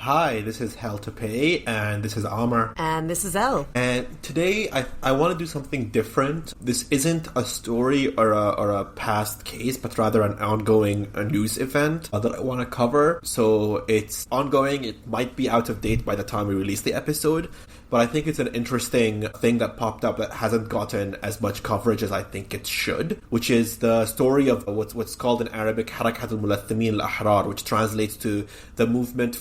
Hi, this is Hell to Pay, and this is Amr. And this is Elle. And today I want to do something different. This isn't a story or a past case, but rather an ongoing news event that I want to cover. So it's ongoing. It might be out of date by the time we release the episode, but I think it's an interesting thing that popped up that hasn't gotten as much coverage as I think it should, which is the story of what's called in Arabic Harakat al-Mulathimin al-Ahrar, which translates to the movement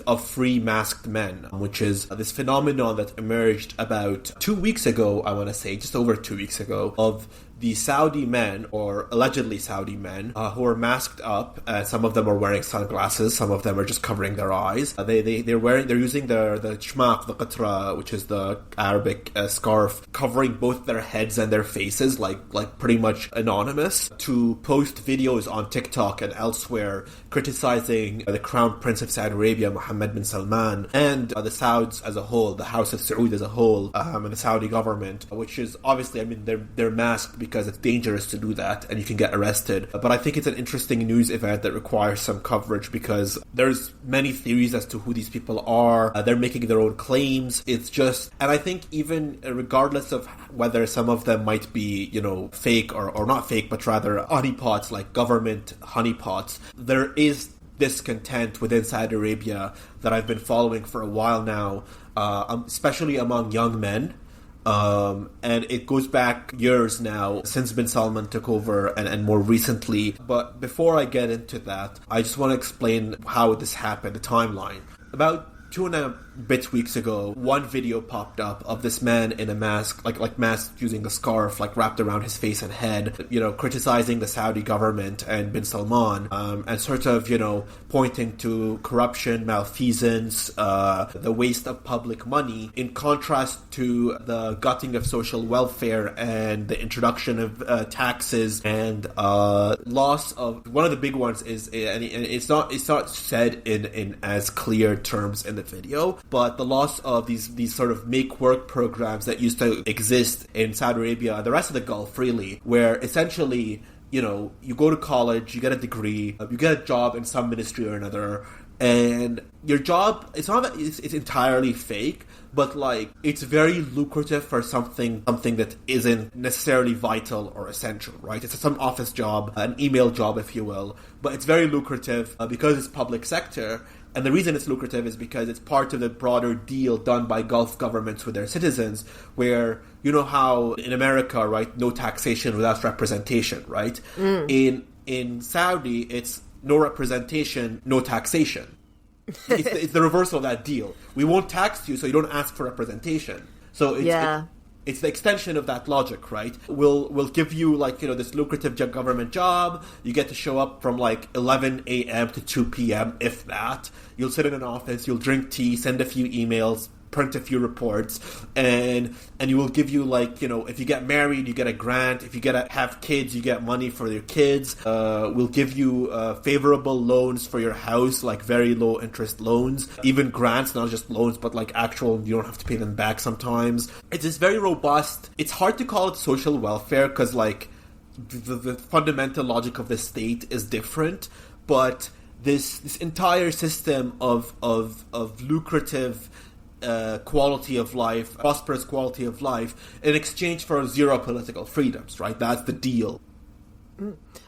of free masked men, which is this phenomenon that emerged about 2 weeks ago, I want to say, just over 2 weeks ago, of the Saudi men, or allegedly Saudi men, who are masked up. Some of them are wearing sunglasses. Some of them are just covering their eyes. They're using the shmaq, the qatra, which is the Arabic scarf, covering both their heads and their faces, like pretty much anonymous, to post videos on TikTok and elsewhere criticizing the Crown Prince of Saudi Arabia, Mohammed bin Salman, and the Sauds as a whole, the House of Saud as a whole, and the Saudi government, which is obviously, they're masked because it's dangerous to do that and you can get arrested. But I think it's an interesting news event that requires some coverage because there's many theories as to who these people are. They're making their own claims. It's just, and I think even regardless of whether some of them might be, fake or not fake, but rather honeypots, like government honeypots, there is discontent within Saudi Arabia that I've been following for a while now, especially among young men. And it goes back years now since bin Salman took over and more recently. But before I get into that, I just want to explain how this happened, the timeline. About 2.5 weeks ago, one video popped up of this man in a mask, like masked using a scarf, wrapped around his face and head, criticizing the Saudi government and bin Salman, and sort of, pointing to corruption, malfeasance, the waste of public money, in contrast to the gutting of social welfare and the introduction of taxes and loss of, one of the big ones is, and it's not said in as clear terms in the video, but the loss of these sort of make-work programs that used to exist in Saudi Arabia and the rest of the Gulf, really, where essentially, you go to college, you get a degree, you get a job in some ministry or another, and your job, it's not that it's entirely fake, but it's very lucrative for something that isn't necessarily vital or essential, right? It's some office job, an email job, if you will, but it's very lucrative because it's public sector. And the reason it's lucrative is because it's part of the broader deal done by Gulf governments with their citizens, where, how in America, right, no taxation without representation, right? In Saudi, it's no representation, no taxation. It's the reversal of that deal. We won't tax you, so you don't ask for representation. So it's the extension of that logic, right? We'll give you this lucrative government job. You get to show up from 11 a.m. to 2 p.m. if that. You'll sit in an office, you'll drink tea, send a few emails, print a few reports, and you will give you if you get married, you get a grant. If you have kids, you get money for your kids. We'll give you favorable loans for your house, very low interest loans, even grants, not just loans, but actual, you don't have to pay them back sometimes. It's just very robust. It's hard to call it social welfare because the fundamental logic of the state is different, but this entire system of lucrative quality of life, prosperous quality of life, in exchange for zero political freedoms, right? That's the deal.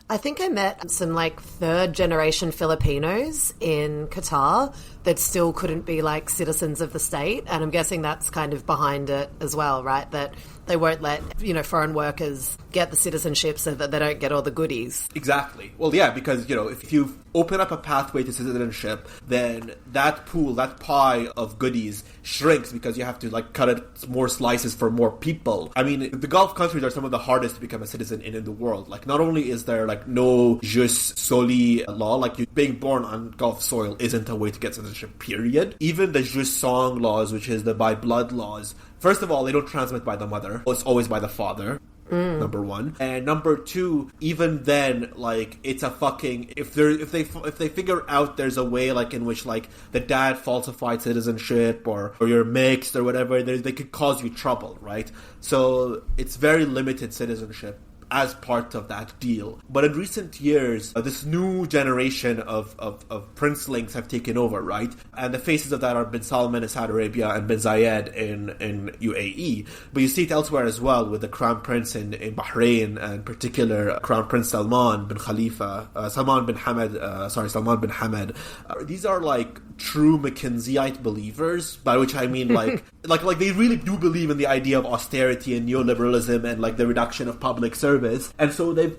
I think I met some third generation Filipinos in Qatar that still couldn't be citizens of the state, and I'm guessing that's kind of behind it as well, right? That they won't let foreign workers get the citizenship so that they don't get all the goodies. Exactly. Well, yeah, because if you open up a pathway to citizenship, then that pool, that pie of goodies shrinks because you have to cut it more slices for more people. I mean, the Gulf countries are some of the hardest to become a citizen in the world. Not only is there no jus soli law, you being born on Gulf soil isn't a way to get citizenship, period. Even the jus sang laws, which is the by blood laws, first of all, they don't transmit by the mother. It's always by the father. Number one. And number two, even then, it's a fucking, if they figure out there's a way in which the dad falsified citizenship or you're mixed or whatever, they could cause you trouble, right? So it's very limited citizenship as part of that deal. But in recent years, this new generation of princelings have taken over, right? And the faces of that are Bin Salman in Saudi Arabia and Bin Zayed in UAE. But you see it elsewhere as well with the Crown Prince in Bahrain, and in particular Crown Prince Salman bin Hamad. These are like true Mackenziite believers, by which I mean like they really do believe in the idea of austerity and neoliberalism and like the reduction of public service. And so they've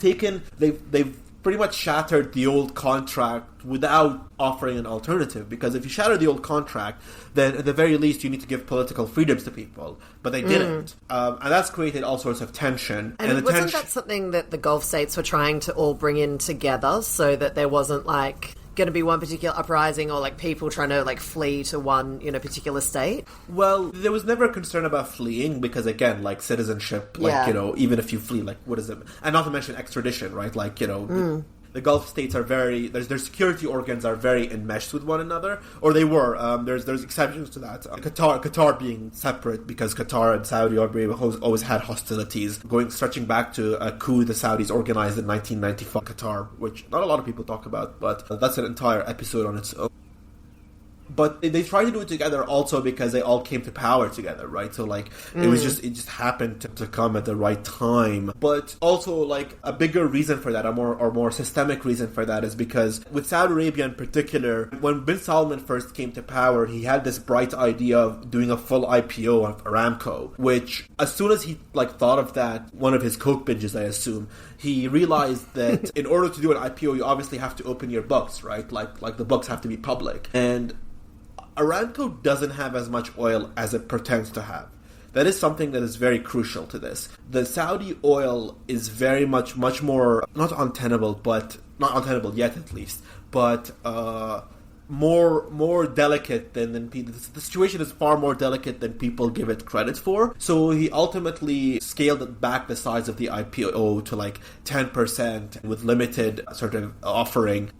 pretty much shattered the old contract without offering an alternative, because if you shatter the old contract, then at the very least you need to give political freedoms to people, but they didn't, and that's created all sorts of tension. And wasn't that something that the Gulf states were trying to all bring in together, so that there wasn't like going to be one particular uprising or like people trying to like flee to one particular state? Well, there was never a concern about fleeing, because again, like citizenship, like even if you flee, like what is it? And not to mention extradition, right? Like the Gulf states are their security organs are very enmeshed with one another, or they were. There's exceptions to that. Qatar being separate, because Qatar and Saudi Arabia always had hostilities, stretching back to a coup the Saudis organized in 1995 Qatar, which not a lot of people talk about, but that's an entire episode on its own. But they tried to do it together also because they all came to power together, right? So like it just happened to come at the right time. But also like a bigger reason for that, a more systemic reason for that, is because with Saudi Arabia in particular, when Bin Salman first came to power, he had this bright idea of doing a full IPO of Aramco, which as soon as he like thought of that, one of his coke binges, I assume, he realized that in order to do an IPO, you obviously have to open your books, right? Like the books have to be public. And Aramco doesn't have as much oil as it pretends to have. That is something that is very crucial to this. The Saudi oil is very much more, not untenable yet at least, but more delicate than people. The situation is far more delicate than people give it credit for. So he ultimately scaled back the size of the IPO to like 10% with limited sort of offering.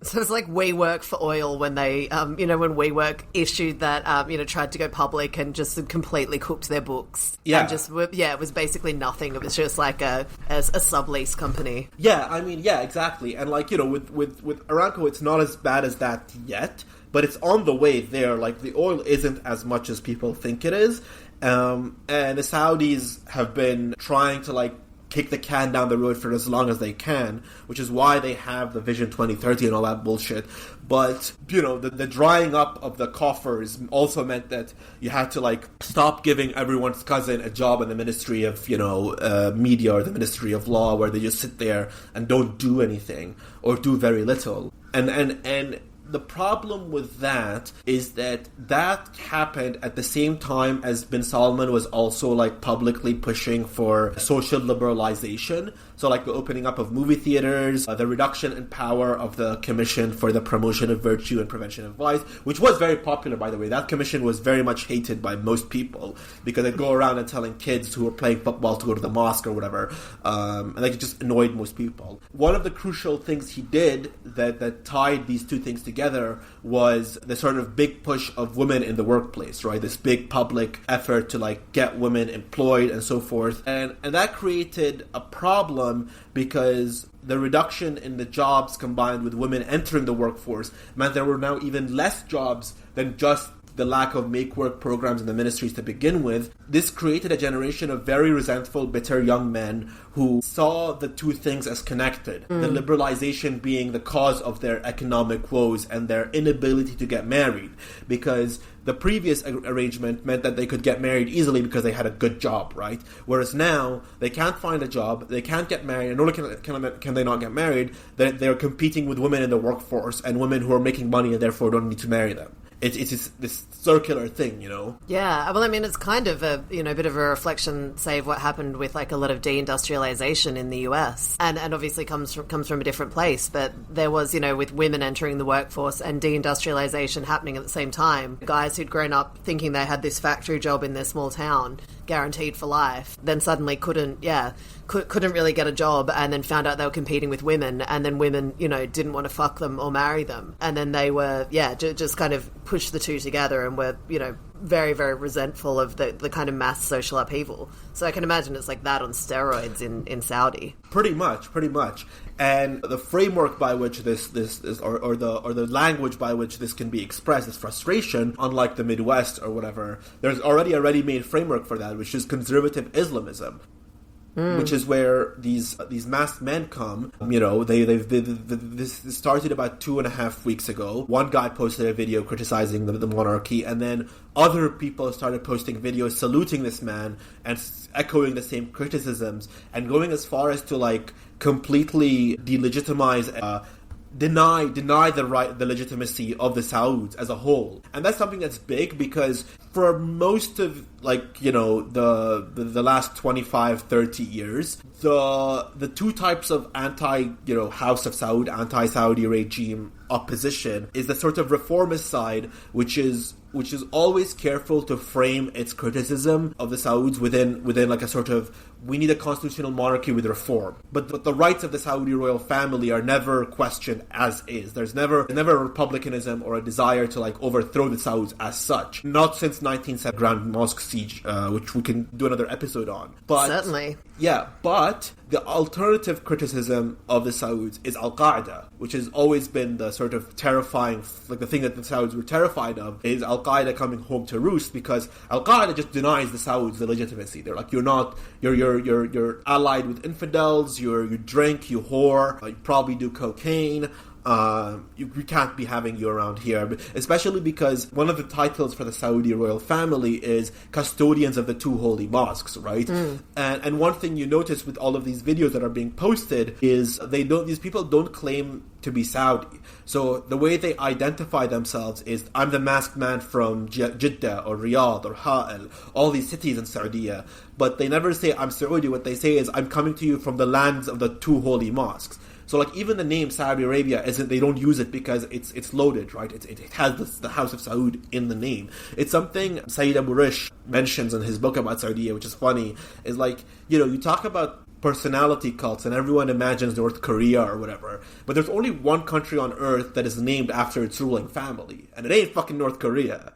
So it's like WeWork for oil when they, when WeWork issued that, tried to go public and just completely cooked their books. Yeah. And it was basically nothing. It was just like a sublease company. Yeah, I mean, yeah, exactly. And like, with Aramco, it's not as bad as that yet, but it's on the way there. Like the oil isn't as much as people think it is. And the Saudis have been trying to like kick the can down the road for as long as they can, which is why they have the Vision 2030 and all that bullshit. But, the drying up of the coffers also meant that you had to, like, stop giving everyone's cousin a job in the Ministry of, Media or the Ministry of Law, where they just sit there and don't do anything or do very little. And the problem with that is that happened at the same time as Bin Salman was also like publicly pushing for social liberalization. So like the opening up of movie theaters, the reduction in power of the Commission for the Promotion of Virtue and Prevention of Vice, which was very popular, by the way. That commission was very much hated by most people because they'd go around and telling kids who were playing football to go to the mosque or whatever. And they just annoyed most people. One of the crucial things he did that tied these two things together was the sort of big push of women in the workplace, right? This big public effort to like get women employed and so forth. And that created a problem because the reduction in the jobs combined with women entering the workforce meant there were now even less jobs than just the lack of make-work programs in the ministries to begin with. This created a generation of very resentful, bitter young men who saw the two things as connected. The liberalization being the cause of their economic woes and their inability to get married, because the previous arrangement meant that they could get married easily because they had a good job, right? Whereas now, they can't find a job, they can't get married, and not only can they not get married, they're competing with women in the workforce and women who are making money and therefore don't need to marry them. It's this circular thing, Yeah, well, I mean, it's kind of a, bit of a reflection, say, of what happened with, like, a lot of deindustrialization in the US. And obviously comes from a different place. But there was, with women entering the workforce and deindustrialization happening at the same time, guys who'd grown up thinking they had this factory job in their small town, guaranteed for life, then suddenly couldn't really get a job, and then found out they were competing with women, and then women, didn't want to fuck them or marry them. And then they were, just kind of pushed the two together and were, very, very resentful of the kind of mass social upheaval. So I can imagine it's like that on steroids in Saudi. Pretty much. And the framework by which this or the language by which this can be expressed, this frustration, unlike the Midwest or whatever, there's already a ready-made framework for that, which is conservative Islamism. Which is where these masked men come. This started about 2.5 weeks ago. One guy posted a video criticizing the monarchy, and then other people started posting videos saluting this man and echoing the same criticisms, and going as far as to like completely delegitimize. Deny the legitimacy of the Sauds as a whole. And that's something that's big because for most of the last 25, 30 years, the two types of House of Saud, anti-Saudi regime opposition is the sort of reformist side, which is always careful to frame its criticism of the Sauds within like a sort of, we need a constitutional monarchy with reform. But the rights of the Saudi royal family are never questioned as is. There's never a republicanism or a desire to like overthrow the Sauds as such. Not since 1970 Grand Mosque siege, which we can do another episode on. But certainly. Yeah, but the alternative criticism of the Sauds is Al-Qaeda, which has always been the sort of terrifying, like the thing that the Sauds were terrified of, is Al-Qaeda coming home to roost, because Al-Qaeda just denies the Sauds the legitimacy. They're like, you're allied with infidels, you drink, you whore, you probably do cocaine, you can't be having you around here, especially because one of the titles for the Saudi royal family is custodians of the two holy mosques, right? And one thing you notice with all of these videos that are being posted is these people don't claim to be Saudi. So the way they identify themselves is, I'm the masked man from Jeddah or Riyadh or Ha'il, all these cities in Saudi. But they never say, I'm Saudi. What they say is, I'm coming to you from the lands of the two holy mosques. So, like, even the name Saudi Arabia they don't use it because it's loaded, right? It has the House of Saud in the name. It's something Sayyid Abu Rish mentions in his book about Saudi, which is funny, is like, you talk about personality cults and everyone imagines North Korea or whatever, but there's only one country on earth that is named after its ruling family, and it ain't fucking North Korea.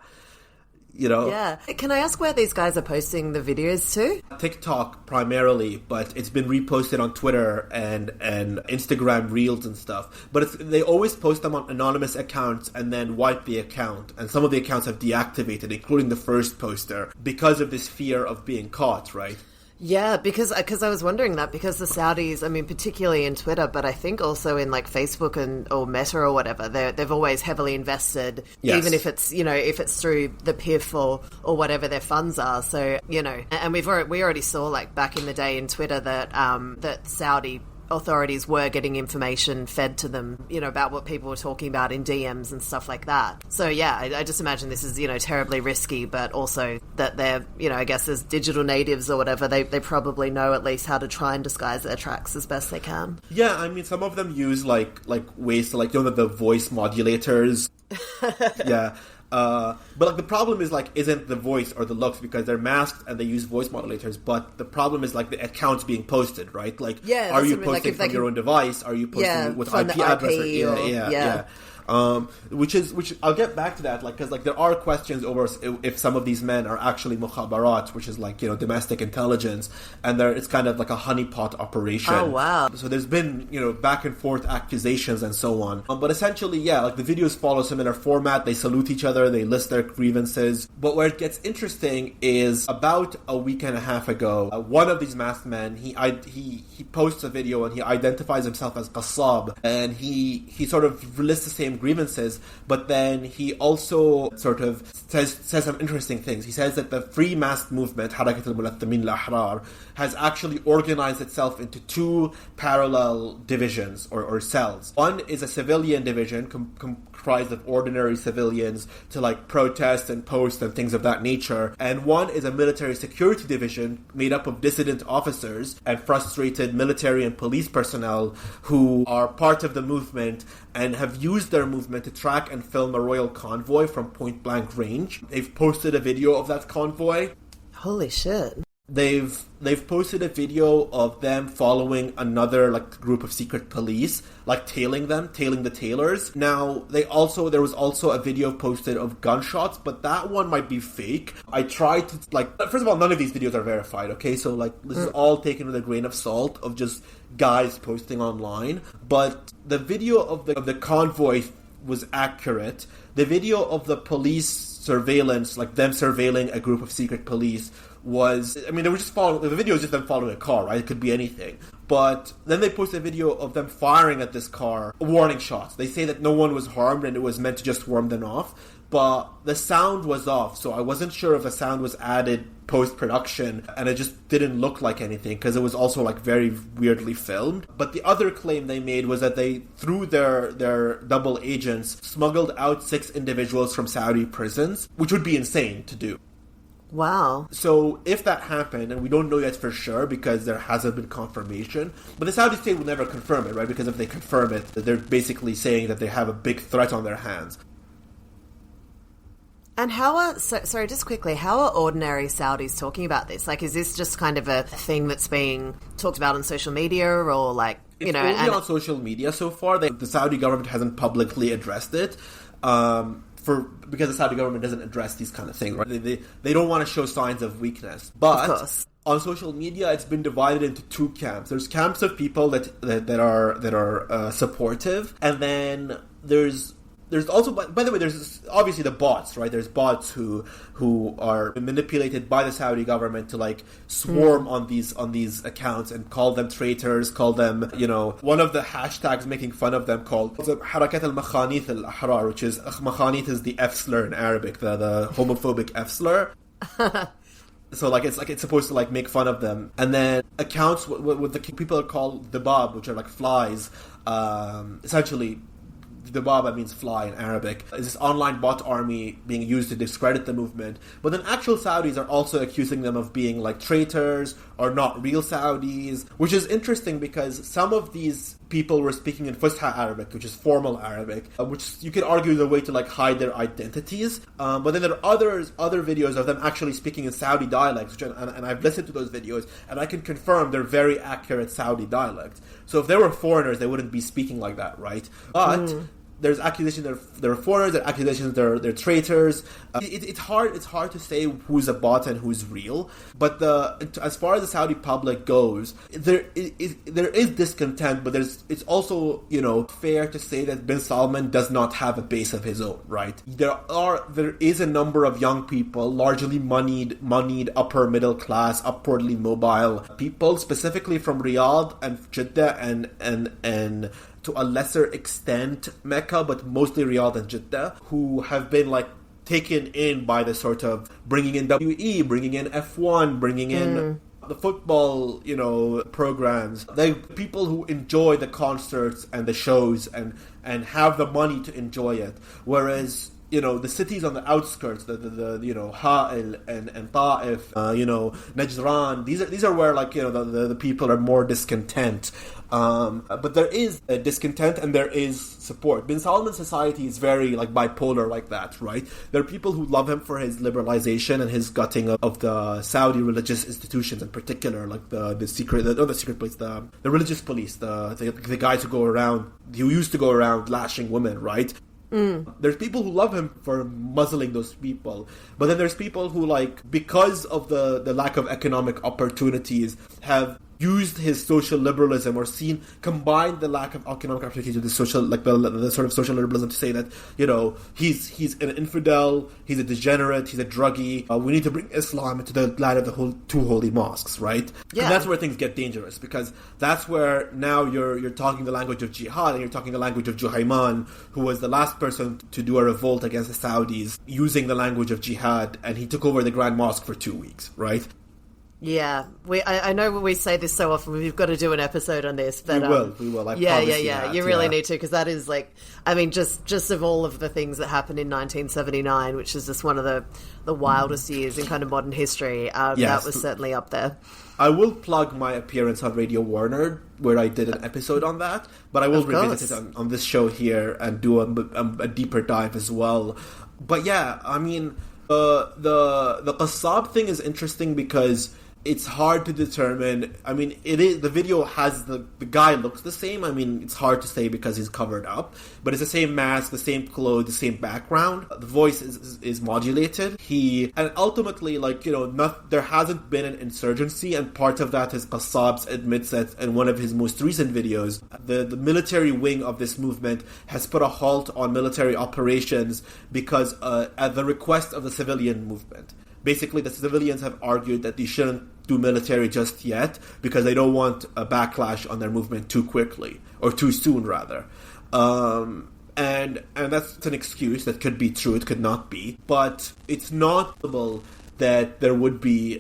Yeah. Can I ask where these guys are posting the videos to? TikTok primarily, but it's been reposted on Twitter and Instagram Reels and stuff. But they always post them on anonymous accounts and then wipe the account. And some of the accounts have deactivated, including the first poster, because of this fear of being caught, right? Yeah, because I was wondering that, because the Saudis, I mean, particularly in Twitter, but I think also in like Facebook or Meta or whatever, they've always heavily invested, yes, even if it's, if it's through the PIF or whatever their funds are. So, and we already saw like back in the day in Twitter that Saudi authorities were getting information fed to them, about what people were talking about in DMs and stuff like that. So yeah, I just imagine this is, terribly risky, but also that they're, I guess as digital natives or whatever, they probably know at least how to try and disguise their tracks as best they can. Yeah, I mean, some of them use like ways to the voice modulators. Yeah. But like the problem is like isn't the voice or the looks, because they're masked and they use voice modulators. But the problem is like the accounts being posted, right? Like, are you posting from your own device? Are you posting with IP address? Yeah. Which I'll get back to that, like, because like there are questions over if some of these men are actually mukhabarat, which is like domestic intelligence, and it's kind of like a honeypot operation. Oh wow! So there's been back and forth accusations and so on. But essentially, yeah, like the videos follow similar format. They salute each other, they list their grievances. But where it gets interesting is about a week and a half ago, one of these masked men he posts a video and he identifies himself as Qassab, and he sort of lists the same grievances, but then he also sort of says some interesting things. He says that the Free Masked Movement, Harakat al-Mulathamin al-Ahrar, has actually organized itself into two parallel divisions or cells. One is a civilian division comprised of ordinary civilians to like protest and post and things of that nature, and one is a military security division made up of dissident officers and frustrated military and police personnel who are part of the movement and have used their movement to track and film a royal convoy from point blank range. They've posted a video of that convoy. Holy shit. they've posted a video of them following another like group of secret police, like tailing the tailors. Now there was also a video posted of gunshots, but that one might be fake. I tried to first of all, none of these videos are verified, okay? So this is all taken with a grain of salt of just guys posting online. But the video of the convoy was accurate. The video of the police surveillance, like them surveilling a group of secret police, they were just following, the video is just them following a car, right? It could be anything. But then they posted a video of them firing at this car, warning shots. They say that no one was harmed and it was meant to just warn them off. But the sound was off, so I wasn't sure if the sound was added post-production, and it just didn't look like anything, because it was also very weirdly filmed. But the other claim they made was that they, through their double agents, smuggled out 6 individuals from Saudi prisons, which would be insane to do. Wow. So if that happened, and we don't know yet for sure because there hasn't been confirmation, but the Saudi state will never confirm it, right? Because if they confirm it, they're basically saying that they have a big threat on their hands. And sorry, just quickly, how are ordinary Saudis talking about this? Is this just kind of a thing that's being talked about on social media, or It's only on social media so far. The Saudi government hasn't publicly addressed it. Because the Saudi government doesn't address these kind of things, right? They don't want to show signs of weakness. But on social media, it's been divided into 2 camps. There's camps of people that are supportive, and then there's also, by the way, there's obviously the bots, right? There's bots who are manipulated by the Saudi government to swarm on these accounts and call them traitors, call them, one of the hashtags making fun of them called Harakat al-Makhanith al-Ahrar, which is, Makhanith is the F slur in Arabic, the homophobic F slur. So it's supposed to make fun of them. And then accounts with the people are called Dabab, which are flies, essentially. Dababa means fly in Arabic. It's this online bot army being used to discredit the movement. But then actual Saudis are also accusing them of being traitors or not real Saudis, which is interesting because some of these people were speaking in Fusha Arabic, which is formal Arabic, which you could argue is a way to hide their identities. But then there are other videos of them actually speaking in Saudi dialects, and I've listened to those videos, and I can confirm they're very accurate Saudi dialects. So if they were foreigners, they wouldn't be speaking like that, right? But there's accusations they're foreigners, there's accusations they're traitors. It's hard to say who's a bot and who's real. But as far as the Saudi public goes, there is discontent, but it's also fair to say that bin Salman does not have a base of his own, right? There is a number of young people, largely moneyed upper middle class, upwardly mobile people, specifically from Riyadh and Jeddah and to a lesser extent Mecca, but mostly Riyadh and Jeddah, who have been taken in by the sort of bringing in WE, bringing in F1, bringing in the football, programs. They people who enjoy the concerts and the shows and have the money to enjoy it. Whereas the cities on the outskirts, the Ha'il and Ta'if, Najran, these are where the people are more discontent. But there is a discontent and there is support. Bin Salman's society is very bipolar like that, right? There are people who love him for his liberalization and his gutting of the Saudi religious institutions in particular, the religious police, the guys who used to go around lashing women, right? There's people who love him for muzzling those people, but then there's people who because of the lack of economic opportunities have used his social liberalism or combined the lack of economic opportunities with the social the sort of social liberalism to say that he's an infidel, he's a degenerate, he's a druggie. We need to bring Islam into the land of the 2 holy mosques, right? Yeah. And that's where things get dangerous, because that's where now you're talking the language of jihad and you're talking the language of Juhayman, who was the last person to do a revolt against the Saudis using the language of jihad, and he took over the Grand Mosque for 2 weeks, right? Yeah, I know we say this so often. We've got to do an episode on this, but we will. I promise yeah. You really need to, because that is just of all of the things that happened in 1979, which is just one of the wildest years in kind of modern history. That was certainly up there. I will plug my appearance on Radio Warner, where I did an episode on that, but I will revisit it on this show here and do a deeper dive as well. But yeah, I mean, the Qassab thing is interesting because it's hard to determine. I mean, the video has the guy looks the same. I mean, it's hard to say because he's covered up, but it's the same mask, the same clothes, the same background. The voice is modulated. And ultimately, like, there hasn't been an insurgency, and part of that is Qassab admits that in one of his most recent videos, the military wing of this movement has put a halt on military operations because at the request of the civilian movement. Basically, the civilians have argued that they shouldn't do military just yet because they don't want a backlash on their movement too quickly, or too soon, rather. And that's an excuse that could be true, it could not be. But it's not possible that there would be,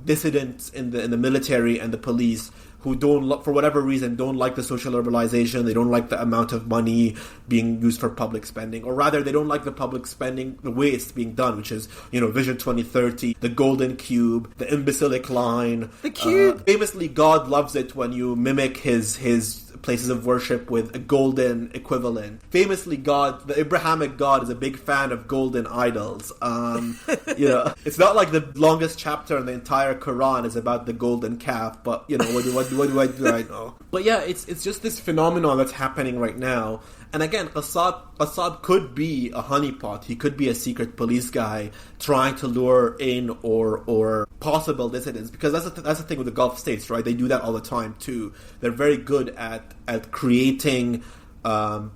dissidents in the military and the police who for whatever reason, don't like the social liberalization, they don't like the amount of money being used for public spending, or rather, they don't like the public spending the way it's being done, which is, Vision 2030, the golden cube, the imbecilic line. The cube! Famously, God loves it when you mimic his places of worship with a golden equivalent. Famously, the Abrahamic God is a big fan of golden idols. It's not like the longest chapter in the entire Quran is about the golden calf, but, what do I do right now? But yeah, it's just this phenomenon that's happening right now. And again, Qassab could be a honeypot. He could be a secret police guy trying to lure in or possible dissidents. Because that's the thing with the Gulf states, right? They do that all the time too. They're very good at creating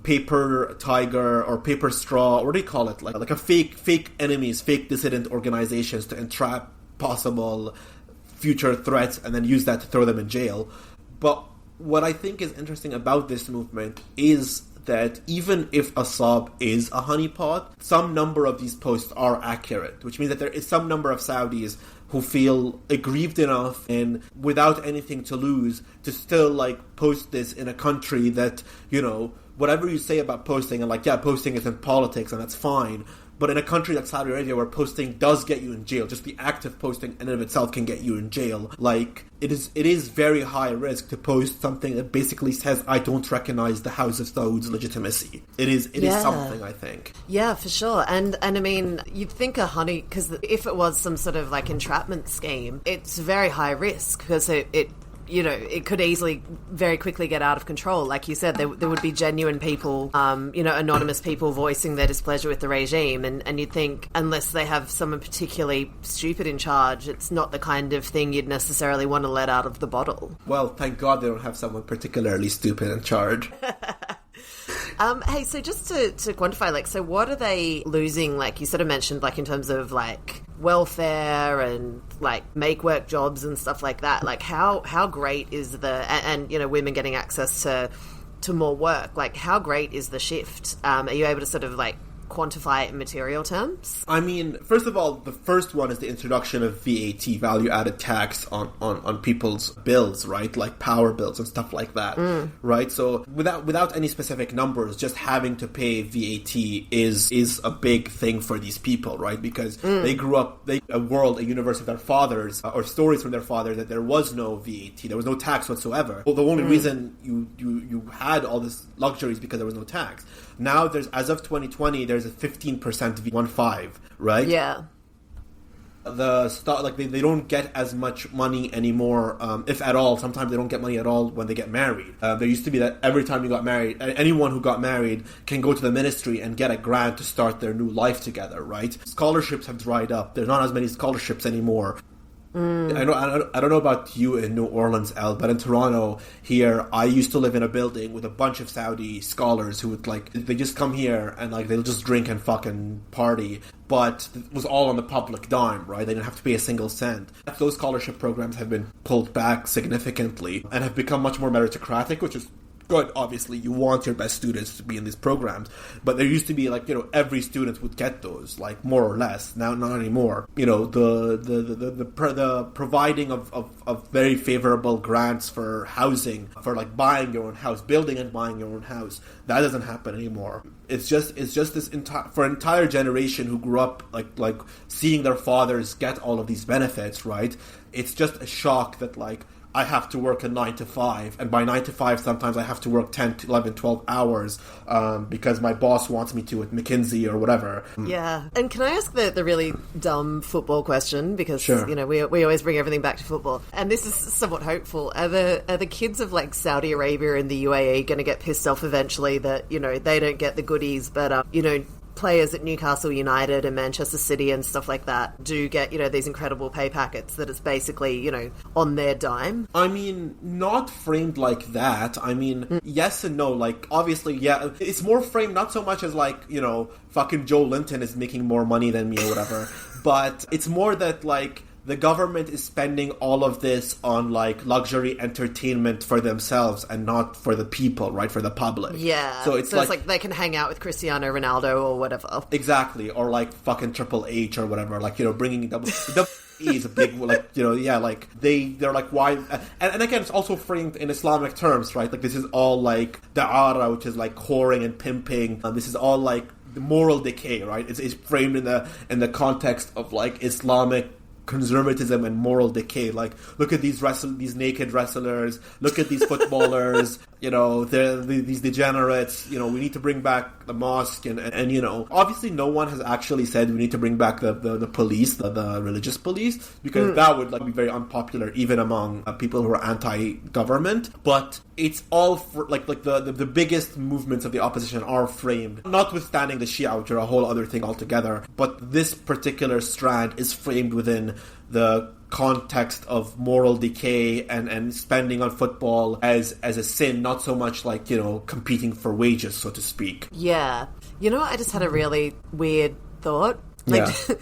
paper tiger or paper straw. What do you call it? Like a fake enemies, fake dissident organizations to entrap possible future threats and then use that to throw them in jail. But what I think is interesting about this movement is that even if Qassab is a honeypot, some number of these posts are accurate, which means that there is some number of Saudis who feel aggrieved enough and without anything to lose to still, post this in a country that, whatever you say about posting, and posting is in politics and that's fine, but in a country like Saudi Arabia where posting does get you in jail, just the act of posting in and of itself can get you in jail. It is very high risk to post something that basically says, I don't recognize the House of Saud's legitimacy. It is something, I think. Yeah, for sure. And I mean, you'd think because if it was some sort of entrapment scheme, it's very high risk because it could easily very quickly get out of control. Like you said, there would be genuine people, anonymous people voicing their displeasure with the regime. And you'd think, unless they have someone particularly stupid in charge, it's not the kind of thing you'd necessarily want to let out of the bottle. Well, thank God they don't have someone particularly stupid in charge. Hey, so just to quantify, so what are they losing, you sort of mentioned, in terms of, welfare and, make work jobs and stuff like that? How great is and women getting access to more work? How great is the shift? Are you able to sort of, quantify it in material terms? I mean, first of all, the first one is the introduction of VAT, value-added tax, on people's bills, right? Like power bills and stuff like that, right? So without any specific numbers, just having to pay VAT is a big thing for these people, right? Because they grew up a universe of their fathers, or stories from their fathers that there was no VAT, there was no tax whatsoever. Well, the only reason you had all this luxuries because there was no tax. Now as of 2020, there's a 15% V15, right? Yeah. They don't get as much money anymore, if at all. Sometimes they don't get money at all when they get married. There used to be that every time you got married, anyone who got married can go to the ministry and get a grant to start their new life together, right? Scholarships have dried up. There's not as many scholarships anymore. I don't know about you in New Orleans, El, but in Toronto here, I used to live in a building with a bunch of Saudi scholars who would they just come here and they'll just drink and fucking party, but it was all on the public dime, right? They didn't have to pay a single cent. Those scholarship programs have been pulled back significantly and have become much more meritocratic, which is good. Obviously, you want your best students to be in these programs, but there used to be every student would get those, more or less. Now, not anymore. The providing of very favorable grants for housing, for buying your own house, building and buying your own house. That doesn't happen anymore. It's just this entire generation who grew up seeing their fathers get all of these benefits, right? It's just a shock that I have to work a 9 to 5, and by 9 to 5 sometimes I have to work 10 to 11, 12 hours because my boss wants me to at McKinsey or whatever. Yeah. And can I ask the really dumb football question? Because, Sure. you know, we always bring everything back to football. And this is somewhat hopeful. Are the kids of, like, Saudi Arabia and the UAE going to get pissed off eventually that, you know, they don't get the goodies, but, you know, players at Newcastle United and Manchester City and stuff like that do get, you know, these incredible pay packets that it's basically, you know, on their dime? I mean, not framed like that. I mean, yes and no. Like, obviously, yeah, it's more framed not so much as, like, you know, fucking Joe Linton is making more money than me or whatever, but it's more that, like, the government is spending all of this on, like, luxury entertainment for themselves and not for the people, right? For the public. Yeah. So it's like they can hang out with Cristiano Ronaldo or whatever. Exactly. Or, like, fucking Triple H or whatever. Like, you know, bringing double is a big, like, you know, yeah, like, they're like, why? And again, it's also framed in Islamic terms, right? Like, this is all, like, da'ara, which is, like, whoring and pimping. This is all, like, the moral decay, right? It's framed in the context of, like, Islamic conservatism and moral decay. Like, look at these naked wrestlers, look at these footballers, you know, these degenerates, you know, we need to bring back the mosque, and you know, obviously no one has actually said we need to bring back the police, the religious police, because that would, like, be very unpopular even among people who are anti-government. But it's all like the biggest movements of the opposition are framed, notwithstanding the Shia, which are a whole other thing altogether, but this particular strand is framed within the context of moral decay and spending on football as a sin, not so much like, you know, competing for wages, so to speak. Yeah. You know, I just had a really weird thought. Like, Yeah.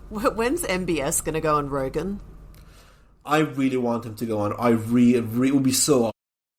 When's MBS going to go on Rogan? I really want him to go on. I really it would be so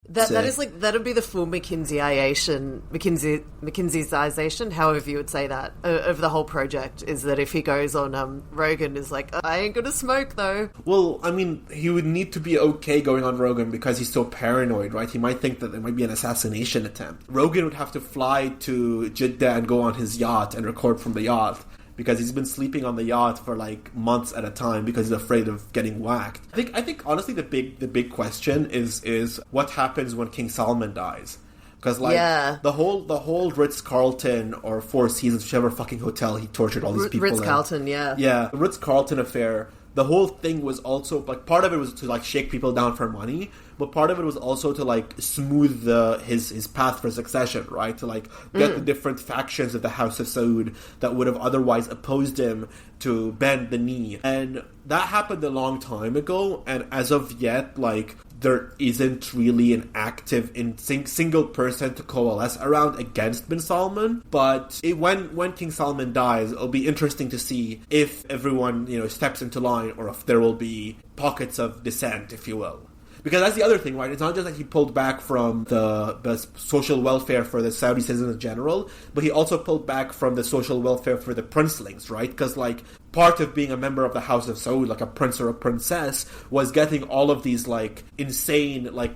That is like, that'd be the full McKinseyization, however you would say that, of the whole project, is that if he goes on Rogan, is like, I ain't gonna smoke though. Well, I mean, he would need to be okay going on Rogan because he's so paranoid, right? He might think that there might be an assassination attempt. Rogan would have to fly to Jeddah and go on his yacht and record from the yacht, because he's been sleeping on the yacht for, like, months at a time because he's afraid of getting whacked. I think honestly the big question is what happens when King Salman dies. Because, like, the whole Ritz-Carlton or Four Seasons, whichever fucking hotel he tortured all these people Ritz-Carlton, in. yeah. Yeah, the Ritz-Carlton affair, the whole thing was also, like, part of it was to, like, shake people down for money, but part of it was also to, like, smooth his path for succession, right? To, like, get the different factions of the House of Saud that would have otherwise opposed him to bend the knee. And that happened a long time ago, and as of yet, like, there isn't really an active single person to coalesce around against bin Salman. But when King Salman dies, it'll be interesting to see if everyone, you know, steps into line, or if there will be pockets of dissent, if you will. Because that's the other thing, right? It's not just that he pulled back from the social welfare for the Saudi citizens in general, but he also pulled back from the social welfare for the princelings, right? Because, like, part of being a member of the House of Saud, like a prince or a princess, was getting all of these, like, insane, like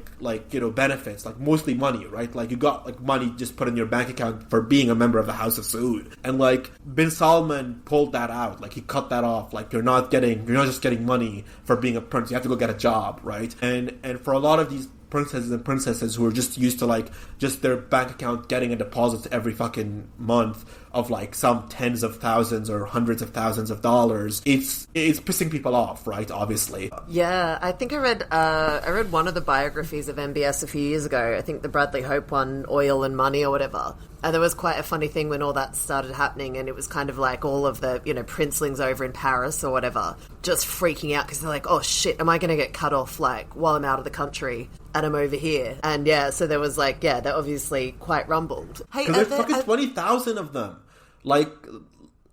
you know, benefits, like, mostly money, right? Like, you got, like, money just put in your bank account for being a member of the House of Saud. And, like, bin Salman pulled that out. Like, he cut that off. Like, you're not just getting money for being a prince. You have to go get a job, right? And for a lot of these princes and princesses who are just used to, like, just their bank account getting a deposit every fucking month of, like, some tens of thousands or hundreds of thousands of dollars, it's pissing people off, right? Obviously. Yeah, I think I read one of the biographies of MBS a few years ago. I think the Bradley Hope one, Oil and Money or whatever. And there was quite a funny thing when all that started happening, and it was kind of like all of the, you know, princelings over in Paris or whatever just freaking out because they're like, oh shit, am I going to get cut off, like, while I'm out of the country and I'm over here? And yeah, so there was, like, yeah, they're obviously quite rumbled. Hey, because there's fucking 20,000 of them. Like,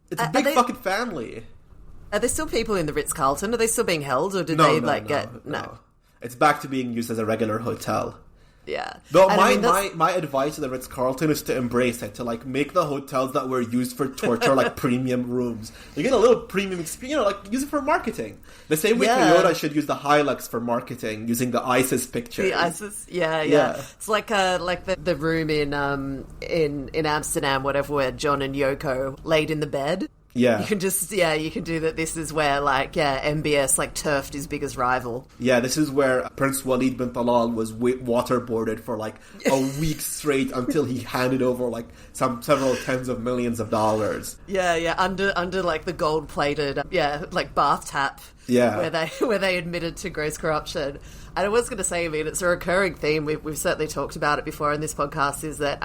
it's a big fucking family. Are there still people in the Ritz-Carlton? Are they still being held, or did they get... No. It's back to being used as a regular hotel. Yeah. Though my advice to the Ritz-Carlton is to embrace it, to, like, make the hotels that were used for torture like premium rooms. You get a little premium experience, you know, like, use it for marketing. The same way Toyota should use the Hilux for marketing, using the ISIS pictures. The ISIS, yeah. It's like the room in Amsterdam, whatever, where John and Yoko laid in the bed. Yeah. You can do that. This is where, like, MBS, like, turfed his biggest rival. Yeah, this is where Prince Walid bin Talal was waterboarded for, like, a week straight until he handed over, like, several tens of millions of dollars. Yeah, under like, the gold-plated, like, bath tap. Yeah. Where they admitted to gross corruption. And I was going to say, I mean, it's a recurring theme. We've certainly talked about it before in this podcast, is that,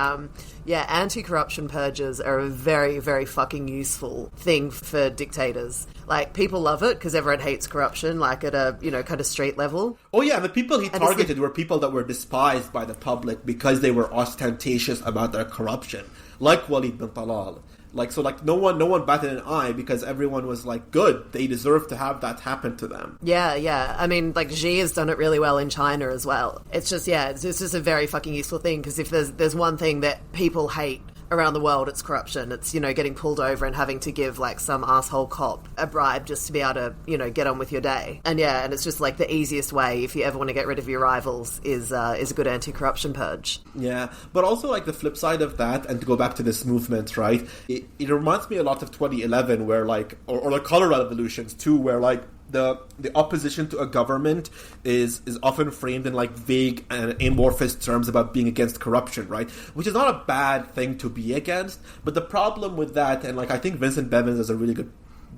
anti-corruption purges are a very, very fucking useful thing for dictators. Like, people love it because everyone hates corruption, like, at a, kind of street level. Oh, yeah, the people he targeted were people that were despised by the public because they were ostentatious about their corruption, like Walid bin Talal. Like, so, like, no one batted an eye because everyone was like, good, they deserve to have that happen to them. Yeah. I mean, like, Xi has done it really well in China as well. It's just, it's just a very fucking useful thing, because if there's one thing that people hate around the world, it's corruption. It's, getting pulled over and having to give, like, some asshole cop a bribe just to be able to, get on with your day. And and it's just, like, the easiest way, if you ever want to get rid of your rivals, is a good anti-corruption purge. Yeah, but also, like, the flip side of that, and to go back to this movement, right, it reminds me a lot of 2011, where, like, or the color revolutions, too, where, like, the opposition to a government is often framed in, like, vague and amorphous terms about being against corruption, right? Which is not a bad thing to be against, but the problem with that, and, like, I think Vincent Bevins has a really good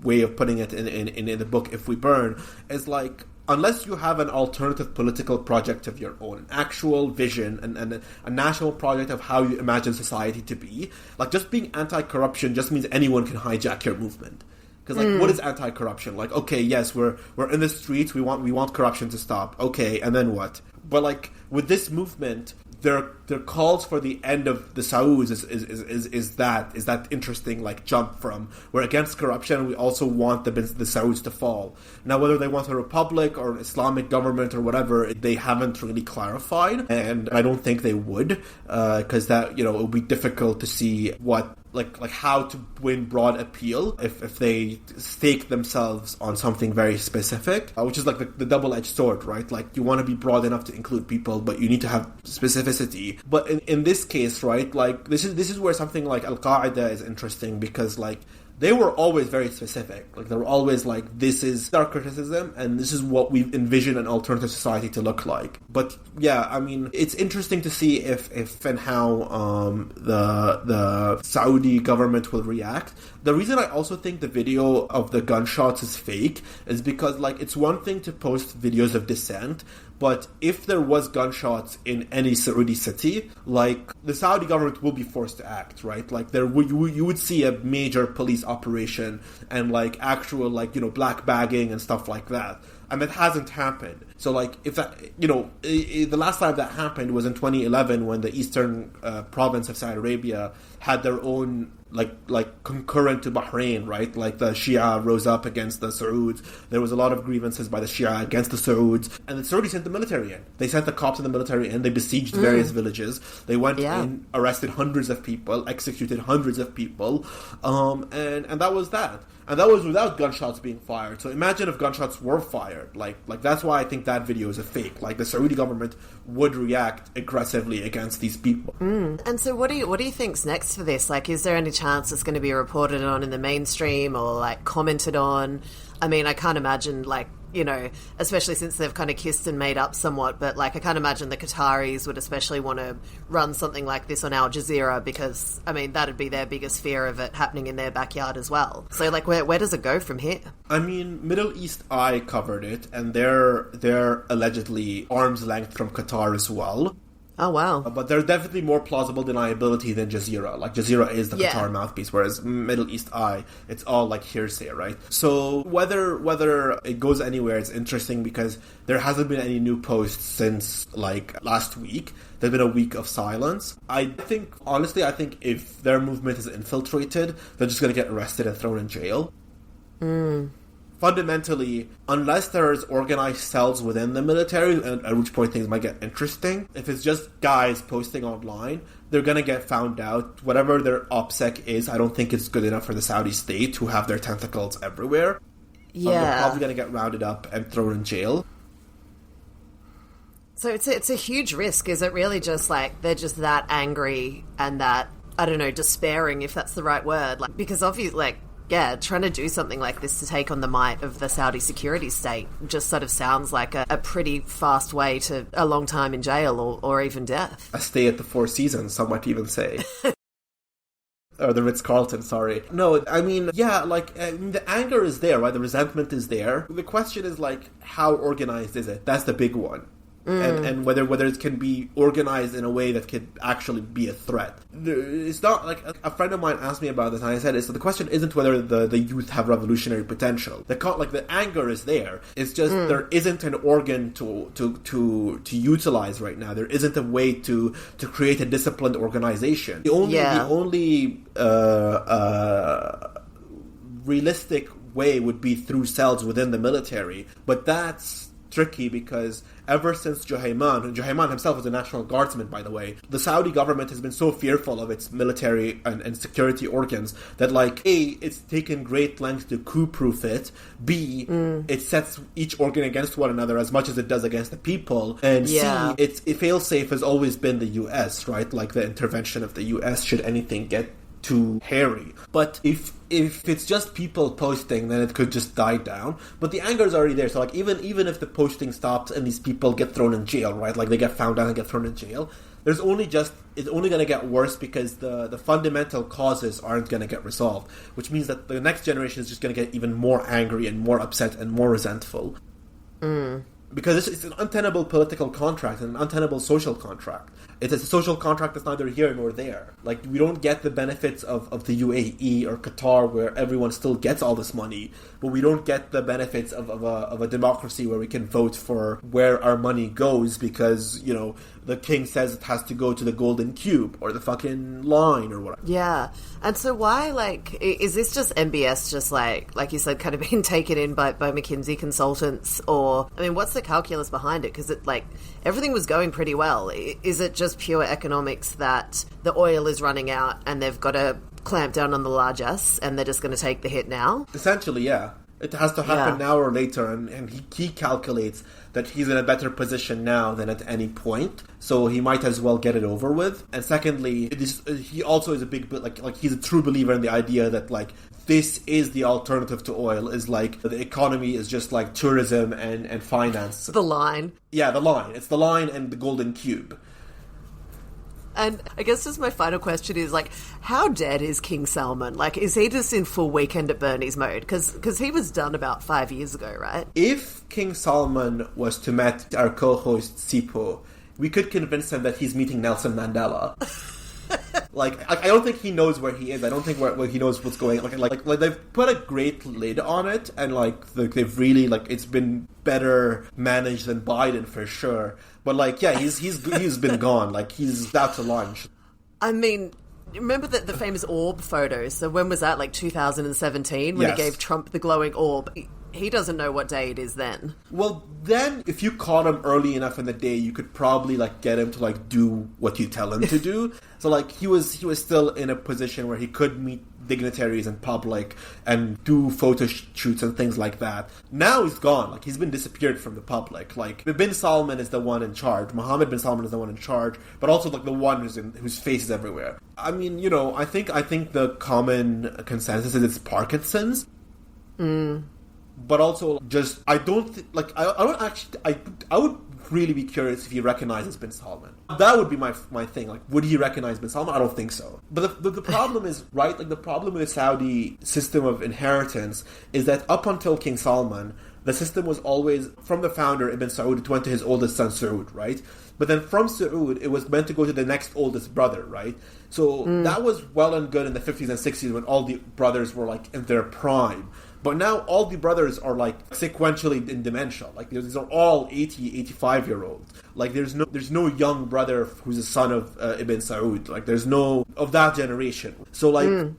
way of putting it in the book, If We Burn, is, like, unless you have an alternative political project of your own, an actual vision and a national project of how you imagine society to be, like, just being anti-corruption just means anyone can hijack your movement. Because, like, what is anti-corruption? Like, okay, yes, we're in the streets, we want corruption to stop. Okay, and then what? But, like, with this movement, their calls for the end of the Sauds is that interesting, like, jump from we're against corruption, we also want the Sauds to fall. Now, whether they want a republic or an Islamic government or whatever, they haven't really clarified, and I don't think they would, because that, it would be difficult to see what, like how to win broad appeal if they stake themselves on something very specific, which is like the double-edged sword, right? Like, you want to be broad enough to include people, but you need to have specificity. But in this case, right, like, this is where something like Al-Qaeda is interesting, because, like, they were always very specific. Like, they were always like, this is our criticism, and this is what we envision an alternative society to look like. But, yeah, I mean, it's interesting to see if and how the Saudi government will react. The reason I also think the video of the gunshots is fake is because, like, it's one thing to post videos of dissent, but if there was gunshots in any Saudi city, like, the Saudi government will be forced to act, right? Like, you would see a major police operation and, like, actual, like, black bagging and stuff like that. And that hasn't happened. So, like, if that, the last time that happened was in 2011, when the eastern province of Saudi Arabia had their own, like concurrent to Bahrain, right? Like, the Shia rose up against the Sauds. There was a lot of grievances by the Shia against the Sauds, and the Saudis sent the military in. They sent the cops and the military in. They besieged various villages. They went in, arrested hundreds of people, executed hundreds of people, and that was that. And that was without gunshots being fired. So imagine if gunshots were fired. Like that's why I think that video is a fake. Like, the Saudi government would react aggressively against these people. And so what do you think's next for this? Like, is there any chance it's going to be reported on in the mainstream or, like, commented on? I mean, I can't imagine, like, especially since they've kind of kissed and made up somewhat, but, like, I can't imagine the Qataris would especially want to run something like this on Al Jazeera, because, I mean, that'd be their biggest fear of it happening in their backyard as well. So, like, where does it go from here? I mean, Middle East Eye covered it, and they're allegedly arm's length from Qatar as well. Oh, wow. But there's definitely more plausible deniability than Jazeera. Like, Jazeera is the Qatar mouthpiece, whereas Middle East Eye, it's all, like, hearsay, right? So whether it goes anywhere is interesting, because there hasn't been any new posts since, like, last week. There's been a week of silence. Honestly, I think if their movement is infiltrated, they're just going to get arrested and thrown in jail. Fundamentally, unless there's organized cells within the military, and at which point things might get interesting, if it's just guys posting online, they're going to get found out. Whatever their OPSEC is, I don't think it's good enough for the Saudi state, who have their tentacles everywhere. Yeah. They're probably going to get rounded up and thrown in jail. So it's a huge risk. Is it really just, like, they're just that angry and that, I don't know, despairing, if that's the right word? Like, because obviously, like, yeah, trying to do something like this to take on the might of the Saudi security state just sort of sounds like a pretty fast way to a long time in jail or even death. A stay at the Four Seasons, some might even say. Or the Ritz-Carlton, sorry. No, I mean, yeah, like, the anger is there, right? The resentment is there. The question is, like, how organized is it? That's the big one. And whether it can be organized in a way that could actually be a threat. It's not, like, a friend of mine asked me about this, and I said, so the question isn't whether the youth have revolutionary potential. The anger is there. It's just there isn't an organ to utilize right now. There isn't a way to create a disciplined organization. The only realistic way would be through cells within the military, but that's tricky because ever since Juhayman himself was a National Guardsman, by the way, the Saudi government has been so fearful of its military and security organs that, like, A, it's taken great lengths to coup-proof it, B, it sets each organ against one another as much as it does against the people, and C, its fail-safe has always been the US, right? Like, the intervention of the US should anything get too hairy. But if it's just people posting, then it could just die down. But the anger is already there. So, like, even if the posting stops and these people get thrown in jail, right? Like, they get found out and get thrown in jail, it's only going to get worse because the fundamental causes aren't going to get resolved. Which means that the next generation is just going to get even more angry and more upset and more resentful. Because it's an untenable political contract and an untenable social contract. It's a social contract that's neither here nor there. Like, we don't get the benefits of the UAE or Qatar where everyone still gets all this money, but we don't get the benefits of a democracy where we can vote for where our money goes because, you know, the king says it has to go to the golden cube or the fucking line or whatever. Yeah. And so why, like, is this just MBS just like you said, kind of being taken in by McKinsey consultants? Or, I mean, what's the calculus behind it? Because everything was going pretty well. Is it just pure economics that the oil is running out and they've got to clamp down on the largesse and they're just going to take the hit now? Essentially, yeah. It has to happen now or later, and he calculates that he's in a better position now than at any point, so he might as well get it over with. And secondly, he also is a big bit like he's a true believer in the idea that, like, this is the alternative to oil, is like the economy is just like tourism and finance. The line. Yeah, the line. It's the line and the golden cube. And I guess just my final question is, like, how dead is King Salman? Like, is he just in full Weekend at Bernie's mode? Because he was done about 5 years ago, right? If King Salman was to meet our co-host Sipo, we could convince him that he's meeting Nelson Mandela. Like, I don't think he knows where he is. I don't think where he knows what's going on. Like they've put a great lid on it, and they've really, like, it's been better managed than Biden for sure. But, like, yeah, he's been gone. Like, he's out to lunch. I mean, remember the famous orb photos? So when was that? Like 2017 when he gave Trump the glowing orb. He doesn't know what day it is then. Well, then, if you caught him early enough in the day, you could probably, like, get him to, like, do what you tell him to do. So, like, he was still in a position where he could meet dignitaries in public and do photo shoots and things like that. Now he's gone. Like, he's been disappeared from the public. Like, Bin Salman is the one in charge. Mohammed bin Salman is the one in charge, but also, like, the one whose face is everywhere. I mean, you know, I think the common consensus is it's Parkinson's. But also, just, I don't like, I would really be curious if he recognizes Bin Salman. That would be my thing. Like, would he recognize Bin Salman? I don't think so. But the problem is, right, like, the problem with the Saudi system of inheritance is that up until King Salman, the system was always, from the founder, Ibn Saud, it went to his oldest son, Saud, right? But then from Saud, it was meant to go to the next oldest brother, right? So that was well and good in the 50s and 60s when all the brothers were, like, in their prime. But now all the brothers are, like, sequentially in dementia. Like, these are all 80, 85-year-olds. Like, there's no young brother who's a son of Ibn Saud. Like, there's no of that generation. So, like,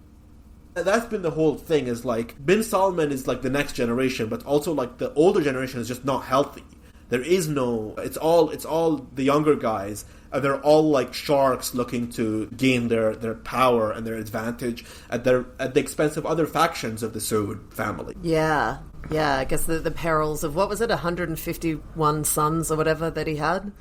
that's been the whole thing, is, like, Bin Salman is, like, the next generation, but also, like, the older generation is just not healthy. There is no... It's all the younger guys, and they're all, like, sharks looking to gain their power and their advantage at the expense of other factions of the Saud family. Yeah, I guess the perils of, what was it, 151 sons or whatever that he had?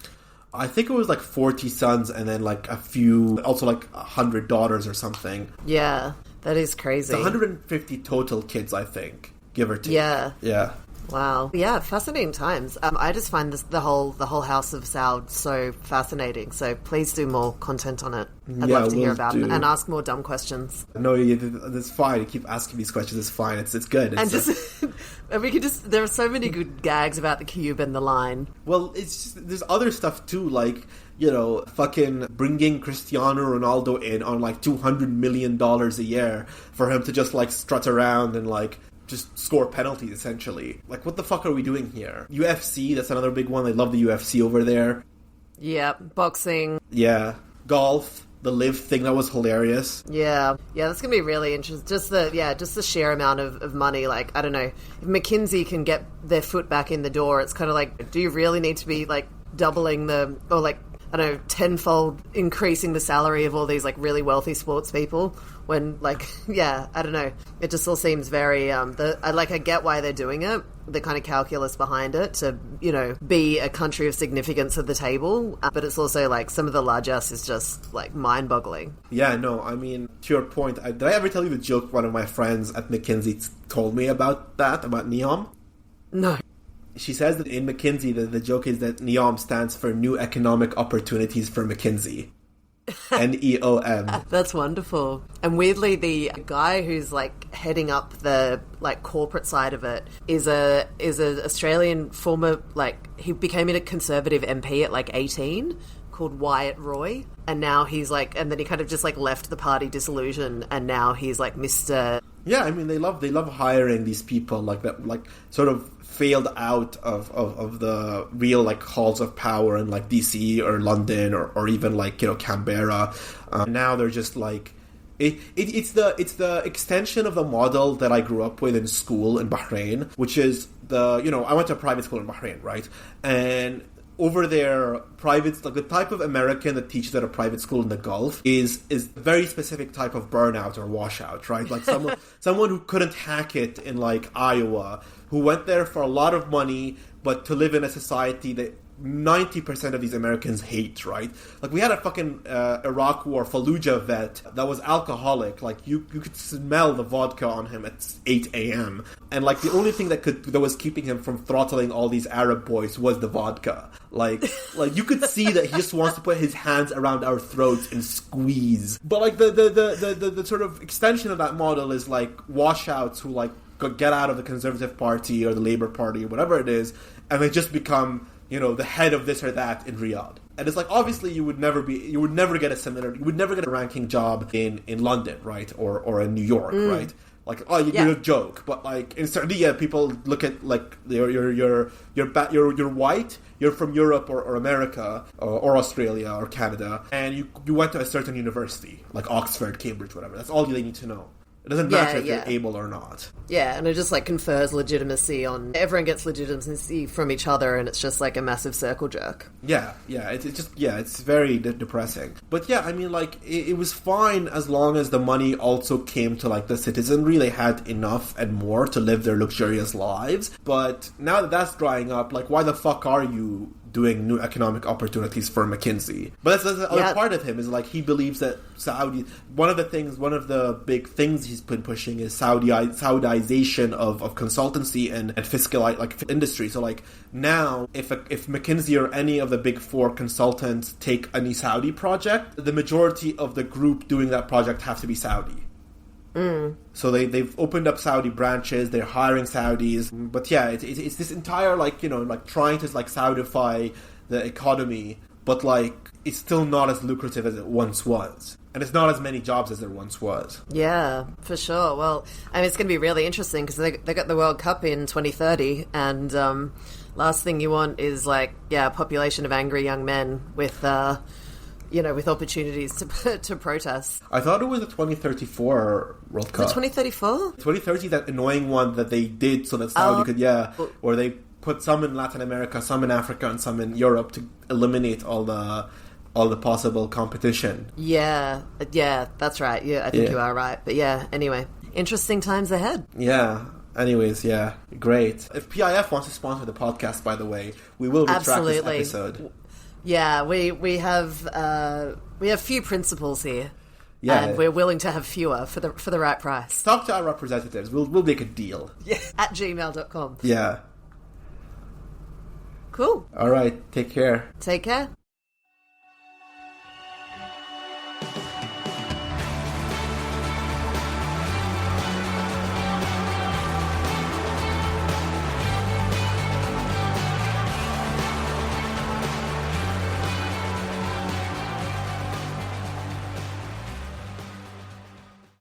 I think it was like 40 sons and then like a few, also like 100 daughters or something. Yeah. That is crazy. It's 150 total kids, I think, give or take. Yeah. Yeah. Wow. Yeah, fascinating times. I just find the whole House of Saud so fascinating. So please do more content on it. I'd love to hear about it and ask more dumb questions. No, it's fine. You keep asking these questions. It's fine. It's good. And we could just. There are so many good gags about the cube and the line. Well, it's just, there's other stuff too, like, fucking bringing Cristiano Ronaldo in on like $200 million a year for him to just like strut around and like just score penalties, essentially. Like, what the fuck are we doing here? UFC, that's another big one. I love the UFC over there. Yeah, boxing. Yeah. Golf, the live thing, that was hilarious. Yeah, that's gonna be really interesting. Just the sheer amount of money. Like, I don't know, if McKinsey can get their foot back in the door, it's kind of like, do you really need to be like doubling or like, I don't know, tenfold increasing the salary of all these like really wealthy sports people when like, yeah, I don't know. It just all seems very, I get why they're doing it, the kind of calculus behind it to, be a country of significance at the table. But it's also like some of the largesse is just like mind boggling. Yeah, no, I mean, to your point, did I ever tell you the joke one of my friends at McKinsey told me about NEOM? No. She says that in McKinsey, the joke is that NEOM stands for New Economic Opportunities for McKinsey. NEOM. That's wonderful. And weirdly, the guy who's like heading up the like corporate side of it is a Australian former, like, he became a Conservative MP at like 18, called Wyatt Roy, and now he's like, and then he kind of just like left the party disillusioned, and now he's like Mr. Yeah, I mean, they love hiring these people like that, like sort of failed out of the real like halls of power in like DC or London or even like Canberra. Now they're just like it's the extension of the model that I grew up with in school in Bahrain, which is I went to a private school in Bahrain, right? And over there, privates, like the type of American that teaches at a private school in the Gulf is a very specific type of burnout or washout, right? Like someone who couldn't hack it in like Iowa, who went there for a lot of money, but to live in a society that 90% of these Americans hate, right? Like, we had a fucking Iraq War Fallujah vet that was alcoholic. Like, you could smell the vodka on him at 8 a.m. And, like, the only thing that was keeping him from throttling all these Arab boys was the vodka. Like you could see that he just wants to put his hands around our throats and squeeze. But, like, the sort of extension of that model is, like, washouts who, like, get out of the Conservative Party or the Labour Party or whatever it is, and they just become the head of this or that in Riyadh. And it's like, obviously you would never get a ranking job in London, right? Or in New York, right? Like, oh, you're a joke. But like, in Saudiya, people look at like, you're white, you're from Europe or America or Australia or Canada, and you went to a certain university, like Oxford, Cambridge, whatever. That's all they need to know. It doesn't matter if you're able or not. Yeah, and it just like confers legitimacy on... Everyone gets legitimacy from each other, and it's just like a massive circle jerk. Yeah, it's very depressing. But yeah, I mean, like, it was fine as long as the money also came to like the citizenry. They had enough and more to live their luxurious lives. But now that that's drying up, like, why the fuck are you doing new economic opportunities for McKinsey? But that's the other part of him, is like, he believes that Saudi... One of the big things he's been pushing is Saudization of consultancy and fiscal like industry. So like, now if McKinsey or any of the big four consultants take any Saudi project, the majority of the group doing that project have to be Saudi. So they've opened up Saudi branches, they're hiring Saudis, but yeah, it's this entire like, like trying to like Saudify the economy, but like, it's still not as lucrative as it once was. And it's not as many jobs as there once was. Yeah, for sure. Well, I mean, it's going to be really interesting because they got the World Cup in 2030, and last thing you want is like, a population of angry young men with with opportunities to protest. I thought it was the 2034 World Cup. The 2034? 2030, that annoying one that they did so that Saudi could, or they put some in Latin America, some in Africa, and some in Europe to eliminate all the possible competition. Yeah, that's right. Yeah, I think you are right. But yeah, anyway, interesting times ahead. Yeah. Anyways, yeah, great. If PIF wants to sponsor the podcast, by the way, we will retract this episode. Yeah, we have few principles here. Yeah. And we're willing to have fewer for the right price. Talk to our representatives. We'll make a deal. Yeah. At gmail.com. Yeah. Cool. All right. Take care. Take care.